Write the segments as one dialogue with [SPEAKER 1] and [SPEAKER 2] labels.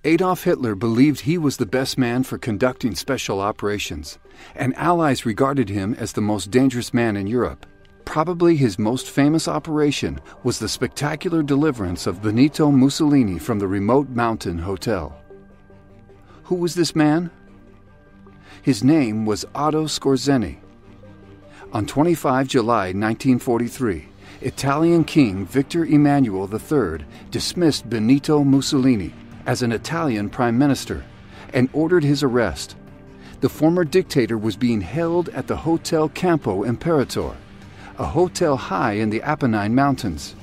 [SPEAKER 1] Adolf Hitler believed he was the best man for conducting special operations, and Allies regarded him as the most dangerous man in Europe. Probably his most famous operation was the spectacular deliverance of Benito Mussolini from the remote mountain hotel. Who was this man? His name was Otto Skorzeny. On 25 July 1943, Italian King Victor Emmanuel III dismissed Benito Mussolini as an Italian prime minister and ordered his arrest. The former dictator was being held at the Hotel Campo Imperatore, a hotel high in the Apennine Mountains.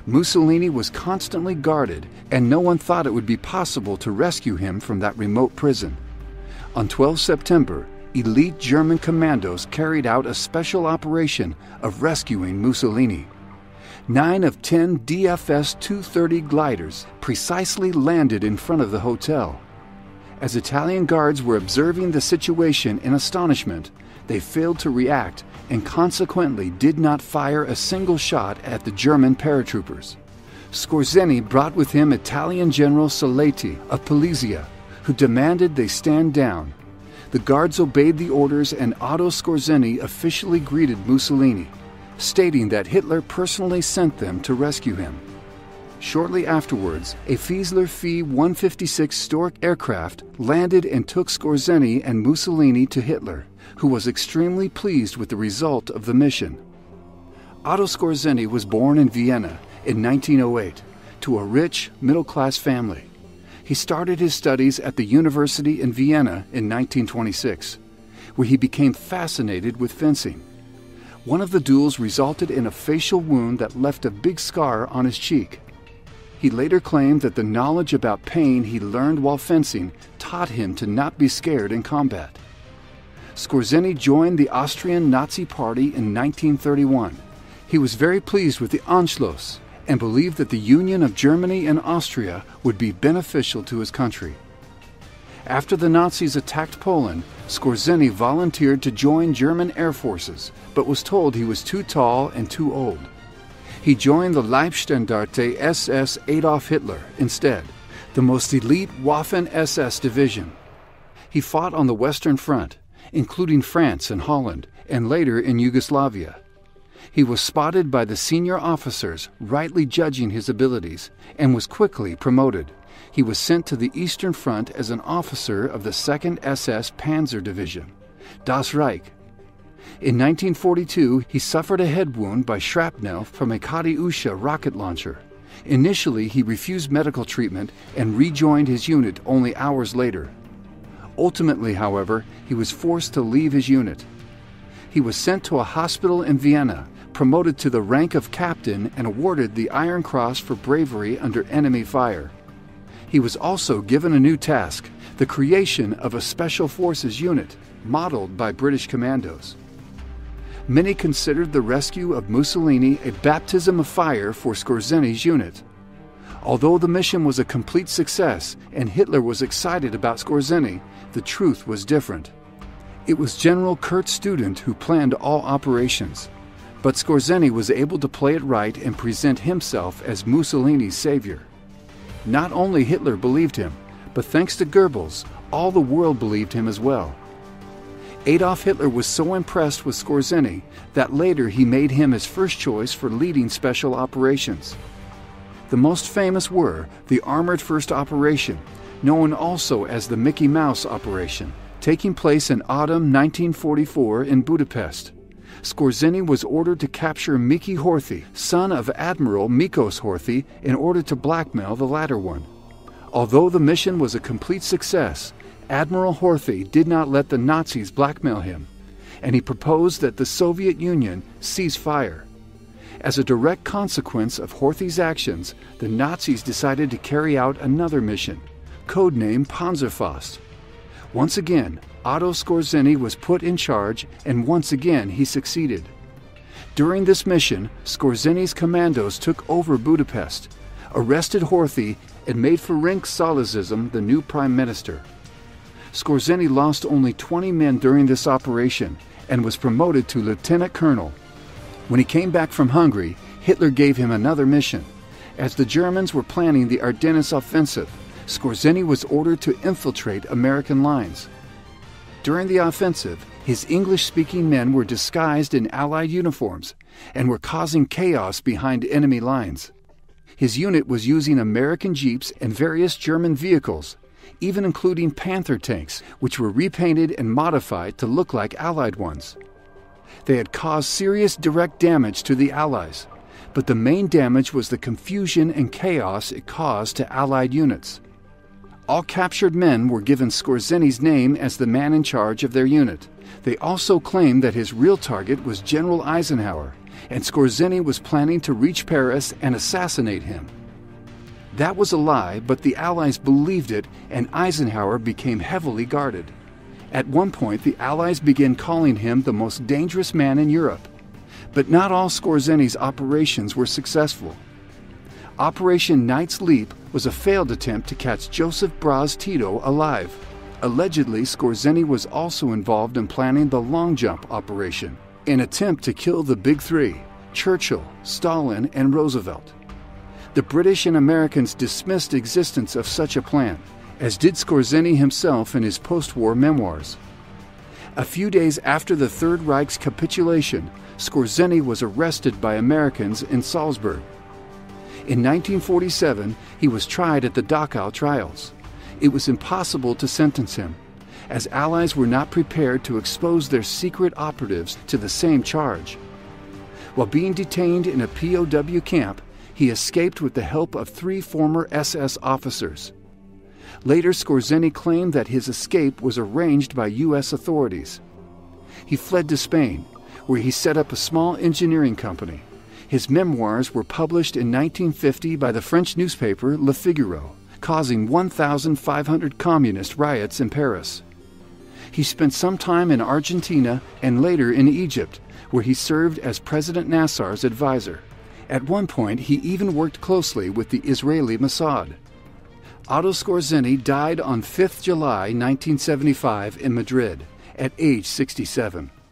[SPEAKER 1] Mussolini was constantly guarded, and no one thought it would be possible to rescue him from that remote prison. On 12 September, elite German commandos carried out a special operation of rescuing Mussolini. 9 of 10 DFS-230 gliders precisely landed in front of the hotel. As Italian guards were observing the situation in astonishment, they failed to react and consequently did not fire a single shot at the German paratroopers. Skorzeny brought with him Italian General Saletti of Polizia, who demanded they stand down. The guards obeyed the orders, and Otto Skorzeny officially greeted Mussolini, stating that Hitler personally sent them to rescue him. Shortly afterwards, a Fiesler Fi-156 Stork aircraft landed and took Skorzeny and Mussolini to Hitler, who was extremely pleased with the result of the mission. Otto Skorzeny was born in Vienna in 1908 to a rich, middle-class family. He started his studies at the University in Vienna in 1926, where he became fascinated with fencing. One of the duels resulted in a facial wound that left a big scar on his cheek. He later claimed that the knowledge about pain he learned while fencing taught him to not be scared in combat. Skorzeny joined the Austrian Nazi Party in 1931. He was very pleased with the Anschluss and believed that the union of Germany and Austria would be beneficial to his country. After the Nazis attacked Poland, Skorzeny volunteered to join German air forces, but was told he was too tall and too old. He joined the Leibstandarte SS Adolf Hitler instead, the most elite Waffen-SS division. He fought on the Western Front, including France and Holland, and later in Yugoslavia. He was spotted by the senior officers, rightly judging his abilities, and was quickly promoted. He was sent to the Eastern Front as an officer of the 2nd SS Panzer Division, Das Reich. In 1942, he suffered a head wound by shrapnel from a Katyusha rocket launcher. Initially, he refused medical treatment and rejoined his unit only hours later. Ultimately, however, he was forced to leave his unit. He was sent to a hospital in Vienna, promoted to the rank of captain, and awarded the Iron Cross for bravery under enemy fire. He was also given a new task, the creation of a Special Forces unit, modeled by British commandos. Many considered the rescue of Mussolini a baptism of fire for Skorzeny's unit. Although the mission was a complete success and Hitler was excited about Skorzeny, the truth was different. It was General Kurt Student who planned all operations, but Skorzeny was able to play it right and present himself as Mussolini's savior. Not only Hitler believed him, but thanks to Goebbels, all the world believed him as well. Adolf Hitler was so impressed with Skorzeny that later he made him his first choice for leading special operations. The most famous were the Armored First Operation, known also as the Mickey Mouse Operation, taking place in autumn 1944 in Budapest. Skorzeny was ordered to capture Miki Horthy, son of Admiral Mikos Horthy, in order to blackmail the latter one. Although the mission was a complete success, Admiral Horthy did not let the Nazis blackmail him, and he proposed that the Soviet Union cease fire. As a direct consequence of Horthy's actions, the Nazis decided to carry out another mission, codenamed Panzerfaust. Once again, Otto Skorzeny was put in charge, and once again he succeeded. During this mission, Skorzeny's commandos took over Budapest, arrested Horthy, and made Ferenc Szalazism the new prime minister. Skorzeny lost only 20 men during this operation and was promoted to lieutenant colonel. When he came back from Hungary, Hitler gave him another mission. As the Germans were planning the Ardennes offensive, Skorzeny was ordered to infiltrate American lines. During the offensive, his English-speaking men were disguised in Allied uniforms and were causing chaos behind enemy lines. His unit was using American jeeps and various German vehicles, even including Panther tanks, which were repainted and modified to look like Allied ones. They had caused serious direct damage to the Allies, but the main damage was the confusion and chaos it caused to Allied units. All captured men were given Skorzeny's name as the man in charge of their unit. They also claimed that his real target was General Eisenhower, and Skorzeny was planning to reach Paris and assassinate him. That was a lie, but the Allies believed it, and Eisenhower became heavily guarded. At one point, the Allies began calling him the most dangerous man in Europe. But not all Skorzeny's operations were successful. Operation Knight's Leap was a failed attempt to catch Joseph Broz Tito alive. Allegedly, Skorzeny was also involved in planning the long jump operation, an attempt to kill the Big Three: Churchill, Stalin, and Roosevelt. The British and Americans dismissed existence of such a plan, as did Skorzeny himself in his post-war memoirs. A few days after the Third Reich's capitulation, Skorzeny was arrested by Americans in Salzburg. In 1947, he was tried at the Dachau trials. It was impossible to sentence him, as Allies were not prepared to expose their secret operatives to the same charge. While being detained in a POW camp, he escaped with the help of 3 former SS officers. Later, Skorzeny claimed that his escape was arranged by U.S. authorities. He fled to Spain, where he set up a small engineering company. His memoirs were published in 1950 by the French newspaper Le Figaro, causing 1,500 communist riots in Paris. He spent some time in Argentina and later in Egypt, where he served as President Nasser's advisor. At one point, he even worked closely with the Israeli Mossad. Otto Skorzeny died on 5 July 1975 in Madrid, at age 67.